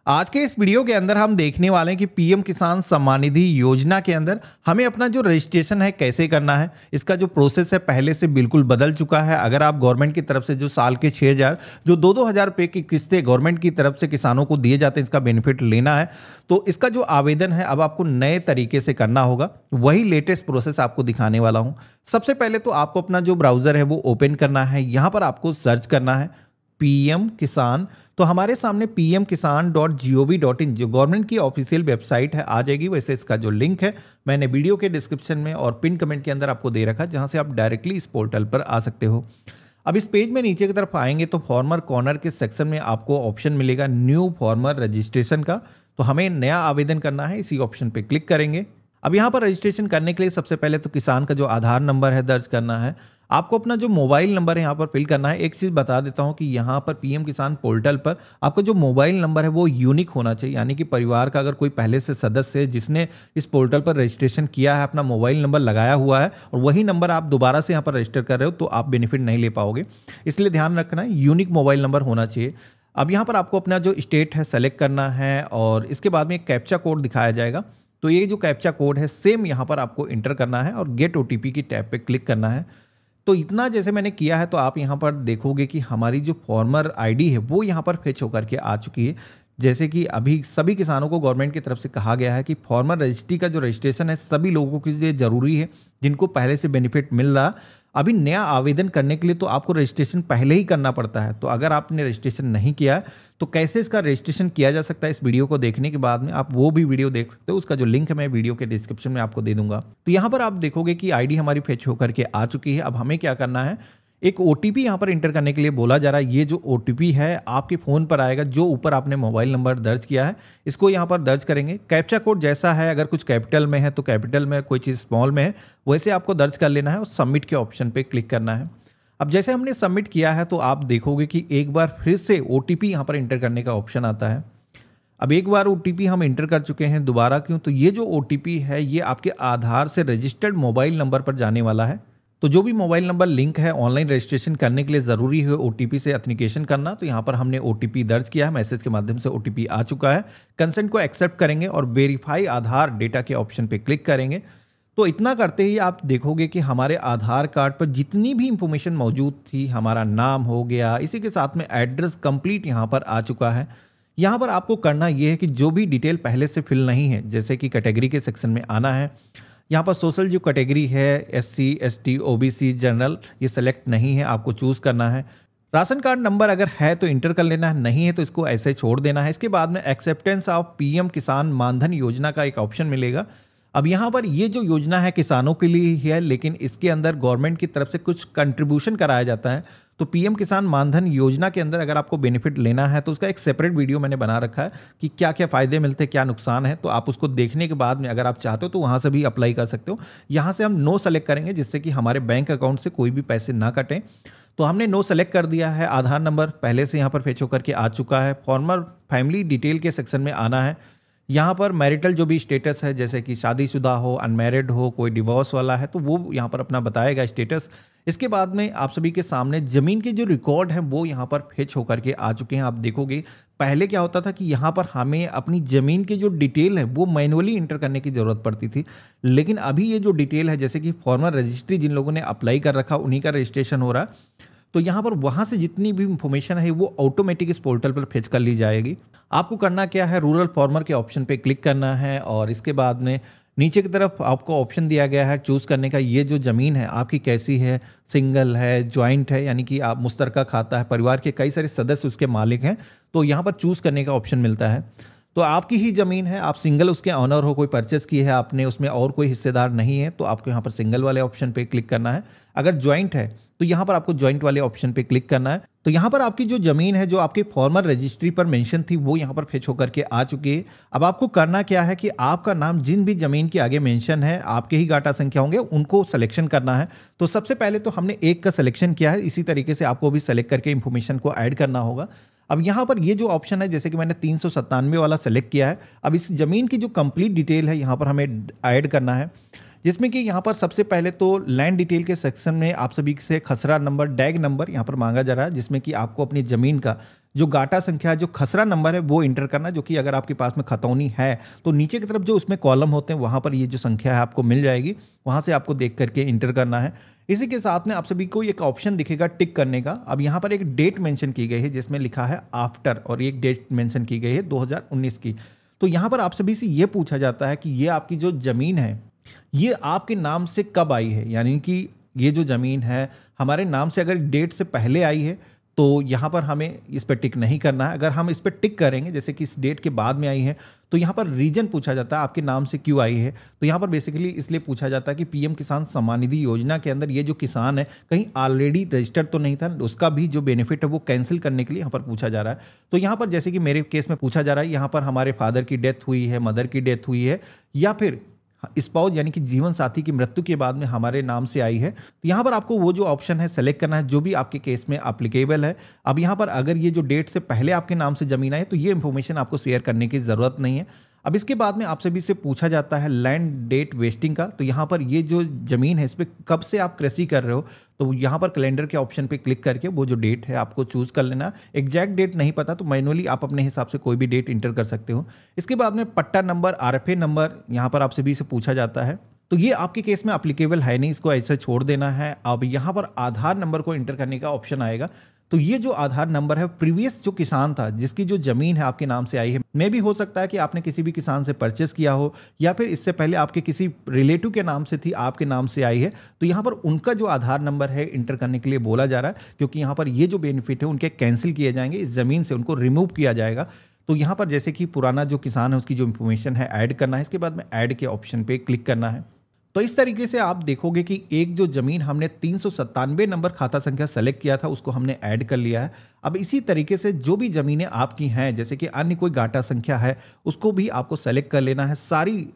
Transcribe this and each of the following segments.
आज के इस वीडियो के अंदर हम देखने वाले हैं कि पीएम किसान सम्मान निधि योजना के अंदर हमें अपना जो रजिस्ट्रेशन है कैसे करना है। इसका जो प्रोसेस है पहले से बिल्कुल बदल चुका है। अगर आप गवर्नमेंट की तरफ से जो साल के 6,000 जो 2-2 हज़ार रुपये की किस्तें गवर्नमेंट की तरफ से किसानों को दिए जाते हैं, इसका बेनिफिट लेना है तो इसका जो आवेदन है अब आपको नए तरीके से करना होगा। वही लेटेस्ट प्रोसेस आपको दिखाने वाला हूँ। सबसे पहले तो आपको अपना जो ब्राउजर है वो ओपन करना है। यहाँ पर आपको सर्च करना है पीएम किसान। तो हमारे सामने pmkisan.gov.in जो गवर्नमेंट की ऑफिशियल वेबसाइट है आ जाएगी। वैसे इसका जो लिंक है मैंने वीडियो के डिस्क्रिप्शन में और पिन कमेंट के अंदर आपको दे रखा है, जहां से आप डायरेक्टली इस पोर्टल पर आ सकते हो। अब इस पेज में नीचे की तरफ आएंगे तो फार्मर कॉर्नर के सेक्शन में आपको ऑप्शन मिलेगा न्यू फार्मर रजिस्ट्रेशन का। तो हमें नया आवेदन करना है, इसी ऑप्शन पे क्लिक करेंगे। अब यहाँ पर रजिस्ट्रेशन करने के लिए सबसे पहले तो किसान का जो आधार नंबर है दर्ज करना है। आपको अपना जो मोबाइल नंबर है यहाँ पर फिल करना है। एक चीज़ बता देता हूँ कि यहाँ पर पीएम किसान पोर्टल पर आपका जो मोबाइल नंबर है वो यूनिक होना चाहिए, यानी कि परिवार का अगर कोई पहले से सदस्य है जिसने इस पोर्टल पर रजिस्ट्रेशन किया है, अपना मोबाइल नंबर लगाया हुआ है और वही नंबर आप दोबारा से यहाँ पर रजिस्टर कर रहे हो तो आप बेनिफिट नहीं ले पाओगे। इसलिए ध्यान रखना है यूनिक मोबाइल नंबर होना चाहिए। अब यहाँ पर आपको अपना जो स्टेट है सेलेक्ट करना है और इसके बाद में एक कैप्चा कोड दिखाया जाएगा। तो ये जो कैप्चा कोड है सेम यहाँ पर आपको इंटर करना है और गेट ओटीपी की टैब पे क्लिक करना है। तो इतना जैसे मैंने किया है तो आप यहाँ पर देखोगे कि हमारी जो फार्मर आईडी है वो यहाँ पर फेच होकर के आ चुकी है। जैसे कि अभी सभी किसानों को गवर्नमेंट की तरफ से कहा गया है कि फार्मर रजिस्ट्री का जो रजिस्ट्रेशन है सभी लोगों के लिए ज़रूरी है जिनको पहले से बेनिफिट मिल रहा। अभी नया आवेदन करने के लिए तो आपको रजिस्ट्रेशन पहले ही करना पड़ता है। तो अगर आपने रजिस्ट्रेशन नहीं किया तो कैसे इसका रजिस्ट्रेशन किया जा सकता है, इस वीडियो को देखने के बाद में आप वो भी वीडियो देख सकते हो। उसका जो लिंक है मैं वीडियो के डिस्क्रिप्शन में आपको दे दूंगा। तो यहाँ पर आप देखोगे कि आईडी हमारी फेच होकर के आ चुकी है। अब हमें क्या करना है, एक ओटीपी यहाँ पर इंटर करने के लिए बोला जा रहा है। ये जो ओटीपी है आपके फ़ोन पर आएगा, जो ऊपर आपने मोबाइल नंबर दर्ज किया है इसको यहाँ पर दर्ज करेंगे। कैप्चा कोड जैसा है, अगर कुछ कैपिटल में है तो कैपिटल में, कोई चीज़ स्मॉल में है वैसे आपको दर्ज कर लेना है और सबमिट के ऑप्शन पे क्लिक करना है। अब जैसे हमने सबमिट किया है तो आप देखोगे कि एक बार फिर से ओटीपी यहाँ पर इंटर करने का ऑप्शन आता है। अब एक बार ओटीपी हम इंटर कर चुके हैं, दोबारा क्यों, तो ये जो ओटीपी है ये आपके आधार से रजिस्टर्ड मोबाइल नंबर पर जाने वाला है। तो जो भी मोबाइल नंबर लिंक है ऑनलाइन रजिस्ट्रेशन करने के लिए ज़रूरी है ओटीपी से ऑथेंटिकेशन करना। तो यहाँ पर हमने ओटीपी दर्ज किया है, मैसेज के माध्यम से ओटीपी आ चुका है। कंसेंट को एक्सेप्ट करेंगे और वेरीफाई आधार डेटा के ऑप्शन पे क्लिक करेंगे। तो इतना करते ही आप देखोगे कि हमारे आधार कार्ड पर जितनी भी इंफॉर्मेशन मौजूद थी, हमारा नाम हो गया, इसी के साथ में एड्रेस कंप्लीट यहाँ पर आ चुका है। यहाँ पर आपको करना ये है कि जो भी डिटेल पहले से फिल नहीं है, जैसे कि कैटेगरी के सेक्शन में आना है। यहाँ पर सोशल जो कैटेगरी है SC ST OBC जनरल ये सेलेक्ट नहीं है, आपको चूज़ करना है। राशन कार्ड नंबर अगर है तो इंटर कर लेना है, नहीं है तो इसको ऐसे छोड़ देना है। इसके बाद में एक्सेप्टेंस ऑफ पीएम किसान मानधन योजना का एक ऑप्शन मिलेगा। अब यहाँ पर ये जो योजना है किसानों के लिए ही है, लेकिन इसके अंदर गवर्नमेंट की तरफ से कुछ कंट्रीब्यूशन कराया जाता है। तो पीएम किसान मानधन योजना के अंदर अगर आपको बेनिफिट लेना है तो उसका एक सेपरेट वीडियो मैंने बना रखा है कि क्या क्या फ़ायदे मिलते हैं, क्या नुकसान है। तो आप उसको देखने के बाद में अगर आप चाहते हो तो वहाँ से भी अप्लाई कर सकते हो। यहाँ से हम नो सेलेक्ट करेंगे जिससे कि हमारे बैंक अकाउंट से कोई भी पैसे ना कटें। तो हमने नो सेलेक्ट कर दिया है। आधार नंबर पहले से यहाँ पर फेच होकर के आ चुका है। फार्मर फैमिली डिटेल के सेक्शन में आना है। यहाँ पर मैरिटल जो भी स्टेटस है, जैसे कि शादीशुदा हो, अनमैरिड हो, कोई डिवोर्स वाला है तो वो यहाँ पर अपना बताएगा स्टेटस। इसके बाद में आप सभी के सामने ज़मीन के जो रिकॉर्ड हैं वो यहाँ पर फेच होकर के आ चुके हैं। आप देखोगे पहले क्या होता था कि यहाँ पर हमें अपनी ज़मीन की जो डिटेल है वो मैनुअली इंटर करने की ज़रूरत पड़ती थी, लेकिन अभी ये जो डिटेल है जैसे कि फार्मर रजिस्ट्री जिन लोगों ने अप्लाई कर रखा उन्हीं का रजिस्ट्रेशन हो रहा है। तो यहाँ पर वहाँ से जितनी भी इंफॉर्मेशन है वो ऑटोमेटिक इस पोर्टल पर फेच कर ली जाएगी। आपको करना क्या है, रूरल फार्मर के ऑप्शन पे क्लिक करना है और इसके बाद में नीचे की तरफ आपको ऑप्शन दिया गया है चूज़ करने का। ये जो ज़मीन है आपकी कैसी है, सिंगल है, जॉइंट है, यानी कि आप मुश्तरका खाता है, परिवार के कई सारे सदस्य उसके मालिक हैं, तो यहाँ पर चूज़ करने का ऑप्शन मिलता है। तो आपकी ही ज़मीन है, आप सिंगल उसके ऑनर हो, कोई परचेस की है आपने, उसमें और कोई हिस्सेदार नहीं है, तो आपको यहाँ पर सिंगल वाले ऑप्शन पे क्लिक करना है। अगर जॉइंट है तो यहाँ पर आपको जॉइंट वाले ऑप्शन पे क्लिक करना है। तो यहाँ पर आपकी जो ज़मीन है जो आपके फार्मर रजिस्ट्री पर मेंशन थी वो यहाँ पर फेच होकर के आ चुकी है। अब आपको करना क्या है कि आपका नाम जिन भी ज़मीन के आगे मेंशन है, आपके ही गाटा संख्या होंगे, उनको सिलेक्शन करना है। तो सबसे पहले तो हमने एक का सिलेक्शन किया है, इसी तरीके से आपको भी सेलेक्ट करके इन्फॉर्मेशन को ऐड करना होगा। अब यहाँ पर ये जो ऑप्शन है जैसे कि मैंने 397 वाला सेलेक्ट किया है। अब इस ज़मीन की जो कंप्लीट डिटेल है यहाँ पर हमें ऐड करना है, जिसमें कि यहाँ पर सबसे पहले तो लैंड डिटेल के सेक्शन में आप सभी से खसरा नंबर, डैग नंबर यहाँ पर मांगा जा रहा है, जिसमें कि आपको अपनी ज़मीन का जो गाटा संख्या, जो खसरा नंबर है वो इंटर करना, जो कि अगर आपके पास में खतौनी है तो नीचे की तरफ जो उसमें कॉलम होते हैं वहाँ पर ये जो संख्या है आपको मिल जाएगी, वहाँ से आपको देख करके इंटर करना है। इसी के साथ में आप सभी को एक ऑप्शन दिखेगा टिक करने का। अब यहाँ पर एक डेट मेंशन की गई है जिसमें लिखा है आफ्टर, और एक डेट मेंशन की गई है 2019 की। तो यहाँ पर आप सभी से ये पूछा जाता है कि ये आपकी जो ज़मीन है ये आपके नाम से कब आई है, यानी कि ये जो ज़मीन है हमारे नाम से अगर डेट से पहले आई है तो यहाँ पर हमें इस पर टिक नहीं करना है। अगर हम इस पर टिक करेंगे जैसे कि इस डेट के बाद में आई है तो यहाँ पर रीजन पूछा जाता है आपके नाम से क्यों आई है। तो यहाँ पर बेसिकली इसलिए पूछा जाता है कि पीएम किसान सम्मान निधि योजना के अंदर ये जो किसान है कहीं ऑलरेडी रजिस्टर्ड तो नहीं था, उसका भी जो बेनिफिट है वो कैंसिल करने के लिए यहाँ पर पूछा जा रहा है। तो यहाँ पर जैसे कि मेरे केस में पूछा जा रहा है, यहाँ पर हमारे फादर की डेथ हुई है, मदर की डेथ हुई है, या फिर स्पाउस यानी कि जीवन साथी की मृत्यु के बाद में हमारे नाम से आई है, तो यहाँ पर आपको वो जो ऑप्शन है सेलेक्ट करना है जो भी आपके केस में एप्लीकेबल है। अब यहाँ पर अगर ये जो डेट से पहले आपके नाम से जमीन आई तो ये इंफॉर्मेशन आपको शेयर करने की ज़रूरत नहीं है। अब इसके बाद में आप सभी से पूछा जाता है लैंड डेट वेस्टिंग का। तो यहाँ पर ये जो ज़मीन है इस पर कब से आप कृषि कर रहे हो, तो यहाँ पर कैलेंडर के ऑप्शन पे क्लिक करके वो जो डेट है आपको चूज़ कर लेना। एग्जैक्ट डेट नहीं पता तो मैनुअली आप अपने हिसाब से कोई भी डेट इंटर कर सकते हो। इसके बाद में पट्टा नंबर, आरएफए नंबर यहाँ पर आप सभी से पूछा जाता है। तो ये आपके केस में एप्लीकेबल है नहीं, इसको ऐसे छोड़ देना है। अब यहाँ पर आधार नंबर को इंटर करने का ऑप्शन आएगा। तो ये जो आधार नंबर है प्रीवियस जो किसान था जिसकी जो जमीन है आपके नाम से आई है, मे भी हो सकता है कि आपने किसी भी किसान से परचेस किया हो या फिर इससे पहले आपके किसी रिलेटिव के नाम से थी, आपके नाम से आई है, तो यहाँ पर उनका जो आधार नंबर है इंटर करने के लिए बोला जा रहा है, क्योंकि यहाँ पर ये जो बेनिफिट है उनके कैंसिल किए जाएंगे, इस जमीन से उनको रिमूव किया जाएगा। तो यहाँ पर जैसे कि पुराना जो किसान है उसकी जो इन्फॉर्मेशन है ऐड करना है, इसके बाद में ऐड के ऑप्शन पे क्लिक करना है। तो इस तरीके से आप देखोगे कि एक जो जमीन हमने 397 नंबर खाता संख्या सेलेक्ट किया था उसको हमने ऐड कर लिया है। अब इसी तरीके से जो भी जमीनें आपकी हैं जैसे कि अन्य कोई गाटा संख्या है उसको भी आपको सेलेक्ट कर लेना है। सारी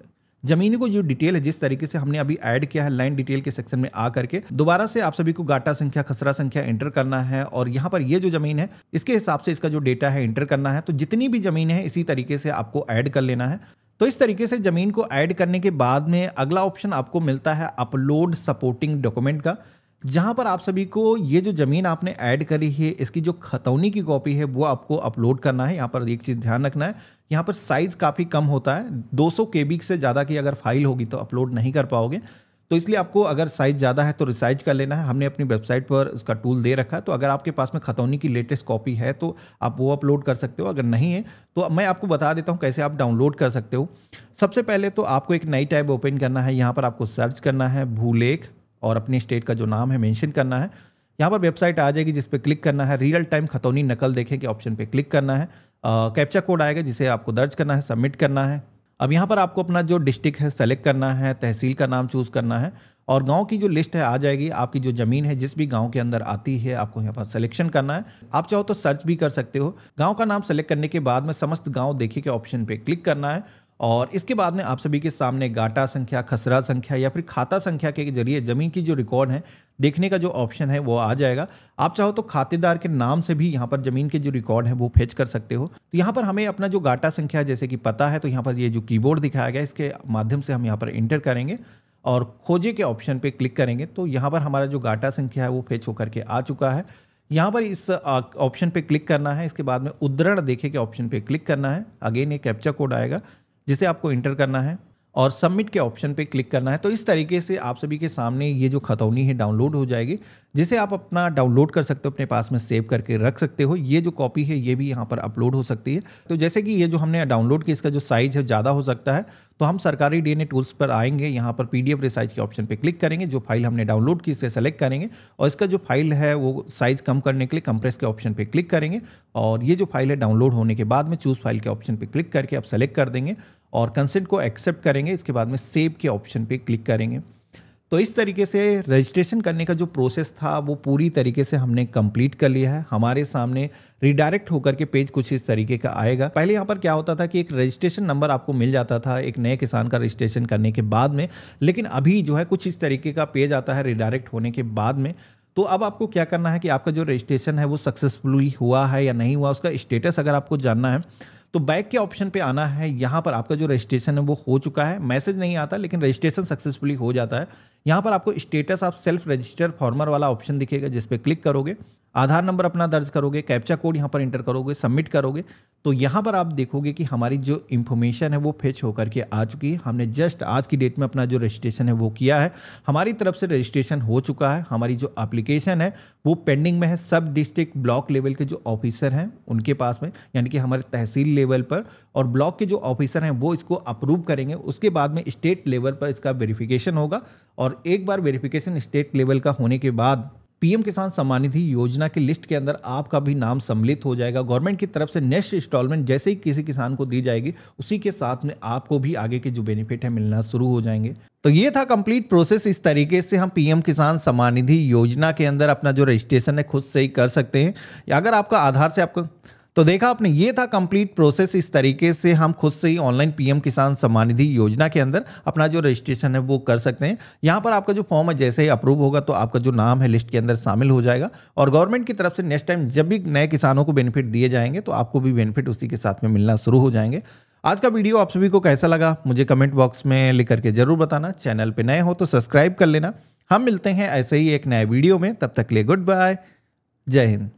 जमीनों को जो डिटेल है जिस तरीके से हमने अभी ऐड किया है लैंड डिटेल के सेक्शन में आ करके, दोबारा से आप सभी को गाटा संख्या, खसरा संख्या एंटर करना है और यहाँ पर ये जो जमीन है इसके हिसाब से इसका जो डेटा है एंटर करना है। तो जितनी भी जमीन है इसी तरीके से आपको ऐड कर लेना है। तो इस तरीके से जमीन को ऐड करने के बाद में अगला ऑप्शन आपको मिलता है अपलोड सपोर्टिंग डॉक्यूमेंट का, जहां पर आप सभी को ये जो जमीन आपने ऐड करी है इसकी जो खतौनी की कॉपी है वो आपको अपलोड करना है। यहाँ पर एक चीज़ ध्यान रखना है, यहाँ पर साइज काफ़ी कम होता है, 200 KB से ज़्यादा की अगर फाइल होगी तो अपलोड नहीं कर पाओगे। तो इसलिए आपको अगर साइज ज़्यादा है तो रिसाइज कर लेना है। हमने अपनी वेबसाइट पर उसका टूल दे रखा है, तो अगर आपके पास में खतौनी की लेटेस्ट कॉपी है तो आप वो अपलोड कर सकते हो, अगर नहीं है तो मैं आपको बता देता हूँ कैसे आप डाउनलोड कर सकते हो। सबसे पहले तो आपको एक नई टैब ओपन करना है, यहाँ पर आपको सर्च करना है भूलेख और अपने स्टेट का जो नाम है मेंशन करना है। यहाँ पर वेबसाइट आ जाएगी जिस पे क्लिक करना है, रियल टाइम खतौनी नकल देखें के ऑप्शन पे क्लिक करना है। कैप्चा कोड आएगा जिसे आपको दर्ज करना है, सबमिट करना है। अब यहाँ पर आपको अपना जो डिस्ट्रिक्ट है सेलेक्ट करना है, तहसील का नाम चूज़ करना है और गांव की जो लिस्ट है आ जाएगी। आपकी जो ज़मीन है जिस भी गांव के अंदर आती है आपको यहाँ पर सिलेक्शन करना है। आप चाहो तो सर्च भी कर सकते हो। गांव का नाम सेलेक्ट करने के बाद में समस्त गांव देखिए के ऑप्शन पे क्लिक करना है और इसके बाद में आप सभी के सामने गाटा संख्या, खसरा संख्या या फिर खाता संख्या के जरिए ज़मीन की जो रिकॉर्ड है देखने का जो ऑप्शन है वो आ जाएगा। आप चाहो तो खातेदार के नाम से भी यहाँ पर ज़मीन के जो रिकॉर्ड है वो फेच कर सकते हो। तो यहाँ पर हमें अपना जो गाटा संख्या जैसे कि पता है, तो यहाँ पर ये जो कीबोर्ड दिखाया गया इसके माध्यम से हम यहाँ पर इंटर करेंगे और खोजे के ऑप्शन पे क्लिक करेंगे तो यहाँ पर हमारा जो गाटा संख्या है वो फेच होकर के आ चुका है। यहाँ पर इस ऑप्शन पे क्लिक करना है, इसके बाद में उद्धरण देखे के ऑप्शन पे क्लिक करना है। अगेन एक कैप्चा कोड आएगा जिसे आपको इंटर करना है और सबमिट के ऑप्शन पे क्लिक करना है। तो इस तरीके से आप सभी के सामने ये जो खतौनी है डाउनलोड हो जाएगी, जिसे आप अपना डाउनलोड कर सकते हो, अपने पास में सेव करके रख सकते हो। ये जो कॉपी है ये भी यहाँ पर अपलोड हो सकती है। तो जैसे कि ये जो हमने डाउनलोड किया इसका जो साइज है ज़्यादा हो सकता है, तो हम सरकारी डीएनए टूल्स पर आएंगे, यहाँ पर PDF रिसाइज के ऑप्शन पे क्लिक करेंगे, जो फाइल हमने डाउनलोड की इसे सेलेक्ट करेंगे और इसका जो फाइल है वो साइज कम करने के लिए कंप्रेस के ऑप्शन पे क्लिक करेंगे और ये जो फाइल है डाउनलोड होने के बाद में चूज़ फाइल के ऑप्शन पे क्लिक करके आप सेलेक्ट कर देंगे और कंसेंट को एक्सेप्ट करेंगे। इसके बाद में सेव के ऑप्शन पे क्लिक करेंगे। तो इस तरीके से रजिस्ट्रेशन करने का जो प्रोसेस था वो पूरी तरीके से हमने कंप्लीट कर लिया है। हमारे सामने रिडायरेक्ट होकर के पेज कुछ इस तरीके का आएगा। पहले यहाँ पर क्या होता था कि एक रजिस्ट्रेशन नंबर आपको मिल जाता था एक नए किसान का रजिस्ट्रेशन करने के बाद में, लेकिन अभी जो है कुछ इस तरीके का पेज आता है रिडायरेक्ट होने के बाद में। तो अब आपको क्या करना है कि आपका जो रजिस्ट्रेशन है वो सक्सेसफुली हुआ है या नहीं हुआ, उसका स्टेटस अगर आपको जानना है तो बैक के ऑप्शन पे आना है। यहाँ पर आपका जो रजिस्ट्रेशन है वो हो चुका है, मैसेज नहीं आता लेकिन रजिस्ट्रेशन सक्सेसफुली हो जाता है। यहाँ पर आपको status of self register farmer वाला ऑप्शन दिखेगा जिस पे क्लिक करोगे। आधार नंबर अपना दर्ज करोगे, कैप्चा कोड यहाँ पर इंटर करोगे, सबमिट करोगे, तो यहाँ पर आप देखोगे कि हमारी जो इन्फॉर्मेशन है वो फेच होकर के आ चुकी है। हमने जस्ट आज की डेट में अपना जो रजिस्ट्रेशन है वो किया है, हमारी तरफ से रजिस्ट्रेशन हो चुका है। हमारी जो एप्लीकेशन है वो पेंडिंग में है सब डिस्ट्रिक्ट ब्लॉक लेवल के जो ऑफिसर हैं उनके पास में, यानी कि हमारे तहसील लेवल पर, और ब्लॉक के जो ऑफिसर हैं वो इसको अप्रूव करेंगे। उसके बाद में स्टेट लेवल पर इसका वेरिफिकेशन होगा, और एक बार वेरिफिकेशन स्टेट लेवल का होने के बाद पीएम किसान सम्मान निधि योजना की लिस्ट के अंदर आपका भी नाम सम्मिलित हो जाएगा। गवर्नमेंट की तरफ से नेक्स्ट इंस्टॉलमेंट जैसे ही किसी किसान को दी जाएगी, उसी के साथ में आपको भी आगे के जो बेनिफिट है मिलना शुरू हो जाएंगे। तो ये था कंप्लीट प्रोसेस। इस तरीके से हम पीएम किसान सम्मान निधि योजना के अंदर अपना जो रजिस्ट्रेशन है खुद से ही कर सकते हैं, या अगर आपका आधार से आपको, तो देखा आपने, ये था कंप्लीट प्रोसेस। इस तरीके से हम खुद से ही ऑनलाइन पीएम किसान सम्मान निधि योजना के अंदर अपना जो रजिस्ट्रेशन है वो कर सकते हैं। यहाँ पर आपका जो फॉर्म है जैसे ही अप्रूव होगा तो आपका जो नाम है लिस्ट के अंदर शामिल हो जाएगा, और गवर्नमेंट की तरफ से नेक्स्ट टाइम जब भी नए किसानों को बेनिफिट दिए जाएंगे तो आपको भी बेनिफिट उसी के साथ में मिलना शुरू हो जाएंगे। आज का वीडियो आप सभी को कैसा लगा मुझे कमेंट बॉक्स में लिख करके जरूर बताना। चैनल पर नए हो तो सब्सक्राइब कर लेना। हम मिलते हैं ऐसे ही एक नए वीडियो में, तब तक के लिए गुड बाय, जय हिंद।